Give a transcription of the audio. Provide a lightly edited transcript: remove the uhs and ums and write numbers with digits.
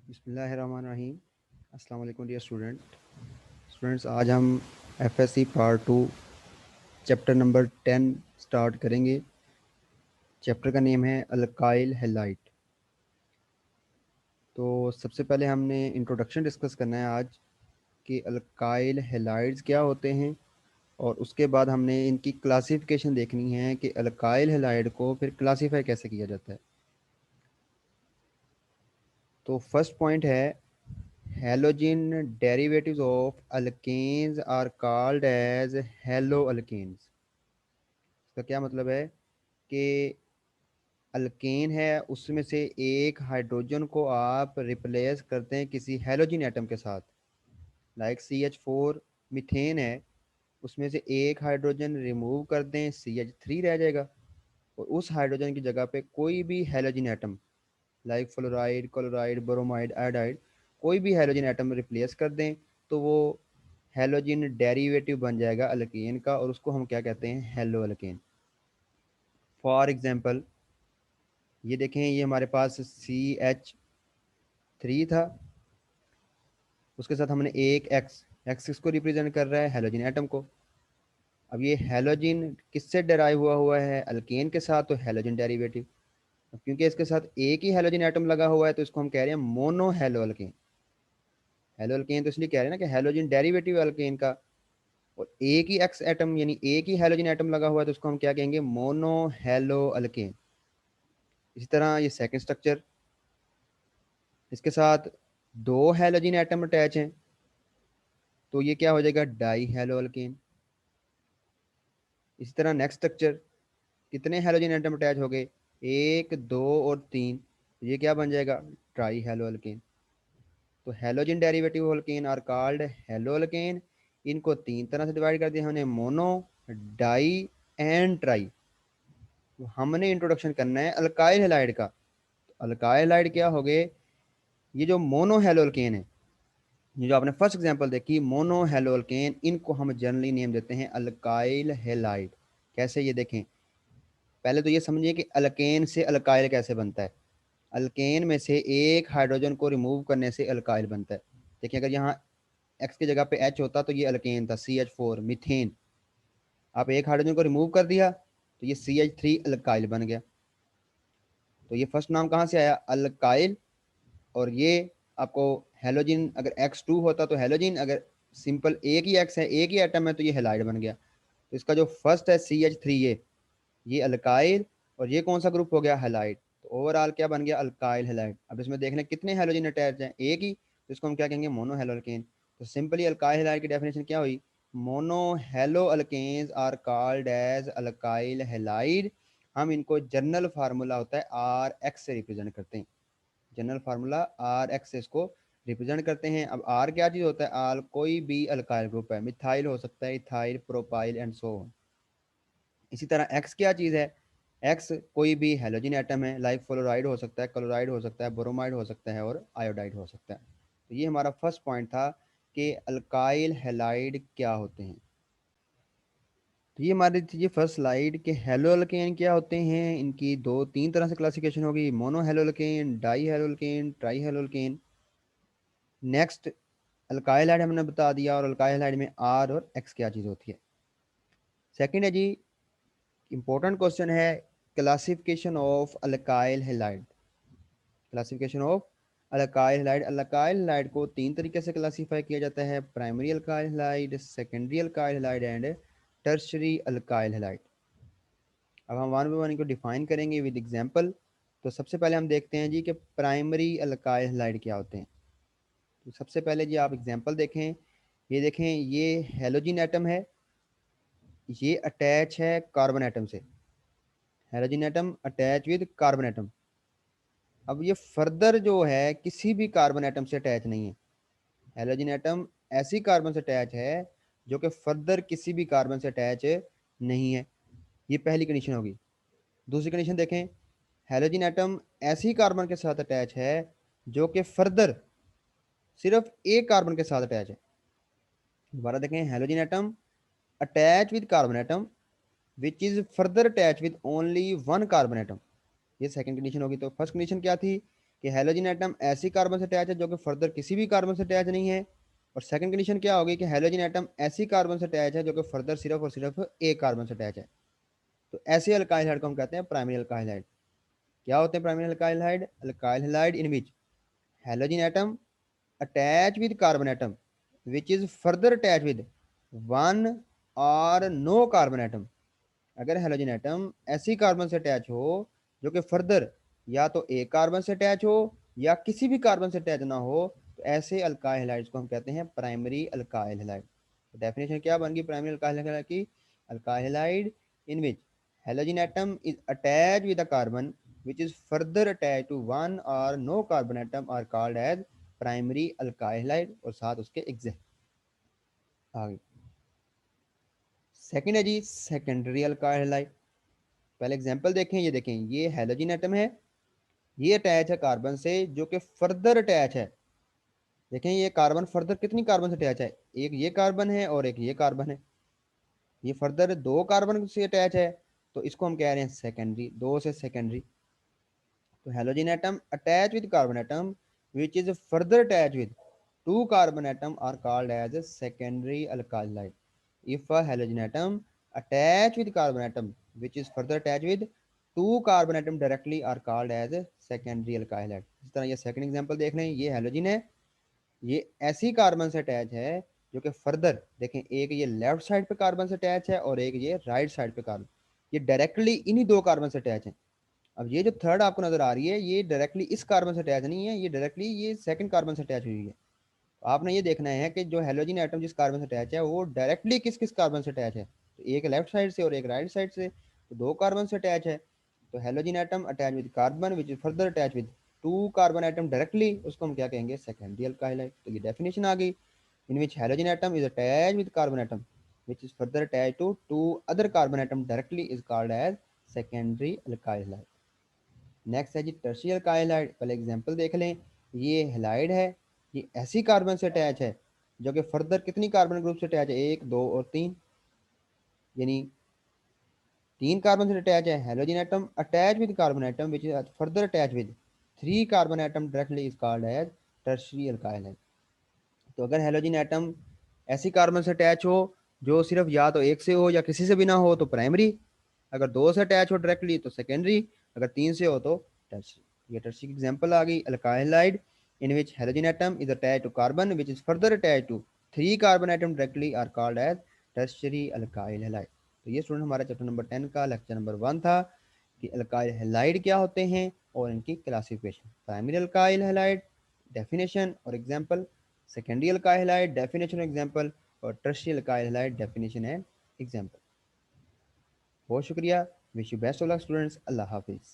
बिस्मिल्लाहिर्रहमानिर्रहीम। अस्सलाम वालेकुम डियर स्टूडेंट्स, आज हम FSc part 2 chapter number 10 start करेंगे। चैप्टर का नेम है अल्काइल हैलाइड। तो सबसे पहले हमने इंट्रोडक्शन डिस्कस करना है आज कि अल्काइल हैलाइड्स क्या होते हैं, और उसके बाद हमने इनकी क्लासिफिकेशन देखनी है कि अल्काइल हैलाइड को फिर क्लासीफाई कैसे किया जाता है। तो फर्स्ट पॉइंट है, Halogen derivatives of alkanes are called as haloalkanes। इसका क्या मतलब है कि अल्केन है, उसमें से एक हाइड्रोजन को आप रिप्लेस करते हैं किसी हेलोजन एटम के साथ, लाइक CH4। मीथेन है, उसमें से एक हाइड्रोजन रिमूव कर दें, CH3 रह जाएगा, और उस हाइड्रोजन की जगह पे कोई भी halogen atom like fluoride, chloride, bromide, iodide, कोई भी हेलोजन एटम रिप्लेस कर दें तो वो हेलोजन डेरिवेटिव बन जाएगा अल्केन का, और उसको हम क्या कहते हैं, हेलो अल्केन। फॉर एग्जांपल ये देखें, ये हमारे पास CH3 था, उसके साथ हमने एक एक्स, एक्स किसको रिप्रेजेंट कर रहा है, हेलोजन एटम को। अब ये हेलोजन किससे डेराइव हुआ हुआ है, अल्केन के साथ, तो हेलोजन डेरिवेटिव। अब क्योंकि इसके साथ एक ही हेलोजन एटम लगा हुआ है तो इसको हम कह रहे हैं mono halo alkane. Hello alkane तो इसलिए कह रहे हैं ना कि हेलोजन डेरिवेटिव अल्केन का, और एक ही एक्स एटम यानी एक ही हेलोजन एटम लगा हुआ है तो उसको हम क्या कहेंगे, मोनो हेलो अल्केन। इसी तरह ये सेकंड स्ट्रक्चर, इसके साथ दो हेलोजन एटम अटैच हैं तो ये क्या हो जाएगा, डाई हेलो अल्केन। इसी तरह नेक्स्ट स्ट्रक्चर, कितने हेलोजन एटम अटैच हो गए, एक, दो और तीन, तो ये क्या बन जाएगा, ट्राई हेलो अल्केन। तो halogen derivative alkane are called halo alkane. इनको तीन तरह से डिवाइड कर दिया हमने, मोनो, डाई एंड ट्राई। तो हमने इंट्रोडक्शन करना है अल्काइल हैलाइड का। तो अल्काइल हैलाइड क्या हो गए, ये जो मोनो हेलोल्केन है, ये जो आपने फर्स्ट एग्जांपल देखी मोनो हेलोल्केन, इनको हम जनरली नेम देते हैं अल्काइल हैलाइड। कैसे, ये देखें, पहले तो ये समझिए कि अल्केन से अल्काइल कैसे बनता है। अल्केन में से एक हाइड्रोजन को रिमूव करने से अल्काइल बनता है। देखिए, अगर यहाँ एक्स की जगह पे एच होता तो ये अल्केन था, CH4 मीथेन। आप एक हाइड्रोजन को रिमूव कर दिया तो ये CH3 अल्काइल बन गया। तो ये फर्स्ट नाम कहाँ से आया, अल्काइल। और ये आपको हेलोजिन, अगर X2 होता तो हेलोजिन, अगर सिंपल एक ही एक्स है, एक ही एटम है, तो ये हेलाइड बन गया। तो इसका जो फर्स्ट है CH3, ये अल्काइल, और ये कौन सा ग्रुप हो गया, हेलाइड। तो ओवरऑल क्या बन गया, अल्काइल हेलाइड। अब इसमें देख लें कितने हेलोजिन अटैच हैं, एक ही, तो इसको हम क्या कहेंगे, मोनो हेलो अल्केन। तो सिंपली अल्काइल हेलाइड की डेफिनेशन क्या हुई, mono halo alkanes are called as alkyl halide. हम इनको जनरल फार्मूला होता है RX से रिप्रेजेंट करते हैं। जनरल फार्मूला RX से इसको रिप्रेजेंट करते हैं। अब R क्या चीज़ होता है, आल कोई भी अल्काइल ग्रुप है, मिथाइल हो सकता है, ethyl, propyl and so on. इसी तरह X क्या चीज़ है, X कोई भी हेलोजन एटम है, लाइक फ्लोराइड हो सकता है, क्लोराइड हो सकता है, ब्रोमाइड हो सकता है, और आयोडाइड हो सकता है। तो ये हमारा फर्स्ट पॉइंट था कि अल्काइल हैलाइड क्या होते हैं। तो ये हमारी थी ये फर्स्ट स्लाइड के हेलो अल्केन क्या होते हैं। इनकी दो तीन तरह से क्लासिफिकेशन होगी, mono halo alkane, die hello alkane, try halo alkane. Next, alkyl hide हमने बता दिया, और अल्काइल हाइड में आर और एक्स क्या चीज़ होती है। सेकंड है जी, इंपॉर्टेंट क्वेश्चन है, classification of alkyl halide. Classification of alkyl halide. Alkyl halide को तीन तरीके से क्लासीफाई किया जाता है, primary alkyl halide, secondary alkyl halide and tertiary alkyl halide. अब हम वन बाय वन को डिफाइन करेंगे विद एग्जांपल। तो सबसे पहले हम देखते हैं जी कि प्राइमरी अल्काइल हैलाइड क्या होते हैं। तो सबसे पहले जी आप एग्जांपल देखें, ये देखें, ये हेलोजन एटम है, ये अटैच है कार्बन एटम से, halogen atom attach with carbon atom. अब ये फर्दर जो है किसी भी कार्बन एटम से अटैच नहीं है। हेलोजन एटम ऐसी कार्बन से अटैच है जो कि फर्दर किसी भी कार्बन से अटैच नहीं है। ये पहली कंडीशन होगी। दूसरी कंडीशन देखें, हेलोजन एटम ऐसी कार्बन के साथ अटैच है जो कि फर्दर सिर्फ एक कार्बन के साथ अटैच है। दोबारा देखें, halogen atom attach with carbon atom which is further attach with only one carbon atom. ये सेकंड कंडीशन होगी। तो फर्स्ट कंडीशन क्या थी, कि हैलोजन एटम ऐसी कार्बन से अटैच है जो कि फर्दर किसी भी कार्बन से अटैच नहीं है। और सेकंड कंडीशन क्या होगी कि हैलोजन एटम ऐसी कार्बन से अटैच है जो कि फर्दर सिर्फ और सिर्फ एक कार्बन से अटैच है। तो ऐसे अल्काइल हाइड को हम कहते हैं प्राइमरी अल्काइल हाइड। क्या होते हैं primary alkyl hide? Alkyl halide in which halogen atom attach with carbon atom which is further attach with one और नो कार्बन एटम। अगर हेलोजन एटम ऐसी कार्बन से अटैच हो जो कि फर्दर या तो एक कार्बन से अटैच हो या किसी भी कार्बन से अटैच ना हो, तो ऐसे अल्काइल हैलाइड्स को हम कहते हैं प्राइमरी अल्काइल हैलाइड। तो डेफिनेशन क्या बन गई प्राइमरी अल्काइल हैलाइड की? Alkyl halide in which halogen atom is attach with a carbon which is further attached to one or no carbon atom are called as primary alkyl halide। और साथ उसके exact आगे second है जी secondary alkyl halide. पहले example देखें, ये देखें, ये हेलोजन एटम है, ये अटैच है कार्बन से जो कि फर्दर अटैच है। देखें ये कार्बन फर्दर कितनी कार्बन से अटैच है? एक ये कार्बन है और एक ये कार्बन है। ये फर्दर दो कार्बन से अटैच है, तो इसको हम कह रहे हैं सेकेंडरी, दो से सेकेंडरी। तो halogen atom attach with carbon atom which is further attach with two carbon atom are called as secondary alkyl halide. If a halogen atom attach with carbon atom which is further attach with two carbon atom directly are called as secondary alkyl halide. इस तरह ये second example देख लें, ये halogen है, ये ऐसी carbon से अटैच है जो कि फर्दर देखें, एक ये लेफ्ट साइड पे कार्बन से अटैच है और एक ये राइट साइड पे कार्बन, ये डायरेक्टली इन्हीं दो कार्बन से अटैच है। अब ये जो थर्ड आपको नजर आ रही है ये डायरेक्टली इस कार्बन से अटैच नहीं है, ये डायरेक्टली ये सेकंड कार्बन से अटैच हुई है। तो आपने ये देखना है कि जो हेलोजन एटम जिस कार्बन से अटैच है वो डायरेक्टली किस किस कार्बन से अटैच है। तो एक लेफ्ट साइड से और एक राइट साइड से, तो दो कार्बन से अटैच है। तो halogen atom attach with carbon which is further attach with two carbon atom directly, उसको हम क्या कहेंगे? Secondary alkyl halide. तो ये डेफिनेशन आ गई, in which halogen atom is attach with carbon atom which is further attached to two other carbon atom directly is called as secondary alkyl halide। Next है जी टर्शियल alkyl hide. पहले example देख लें, ये halide है, ये ऐसी कार्बन से attach है जो कि फर्दर कितनी कार्बन ग्रुप से अटैच है? एक, दो और तीन, यानी तीन कार्बन से अटैच है। Halogen atom attach with carbon atom which is further attach with three carbon atom directly is called as tertiary alkyl halide. तो अगर हेलोजन एटम ऐसी कार्बन से अटैच हो जो सिर्फ या तो एक से हो या किसी से भी ना हो तो प्राइमरी, अगर दो से अटैच हो डायरेक्टली तो सेकेंडरी, अगर तीन से हो तो टर्शियरी। ये टर्शियरी की एग्जांपल आ गई, alkyl halide in which halogen atom is attach to carbon which is further attach to three carbon atom directly are called as tertiary alkyl halide. तो ये स्टूडेंट हमारा चैप्टर नंबर 10 का lecture number 1 था कि alkyl halide क्या होते हैं और इनकी classification. Primary alkyl halide definition और example, secondary alkyl halide definition example, और tertiary alkyl halide definition and example. बहुत शुक्रिया, wish you best of luck students, Allah हाफिज़।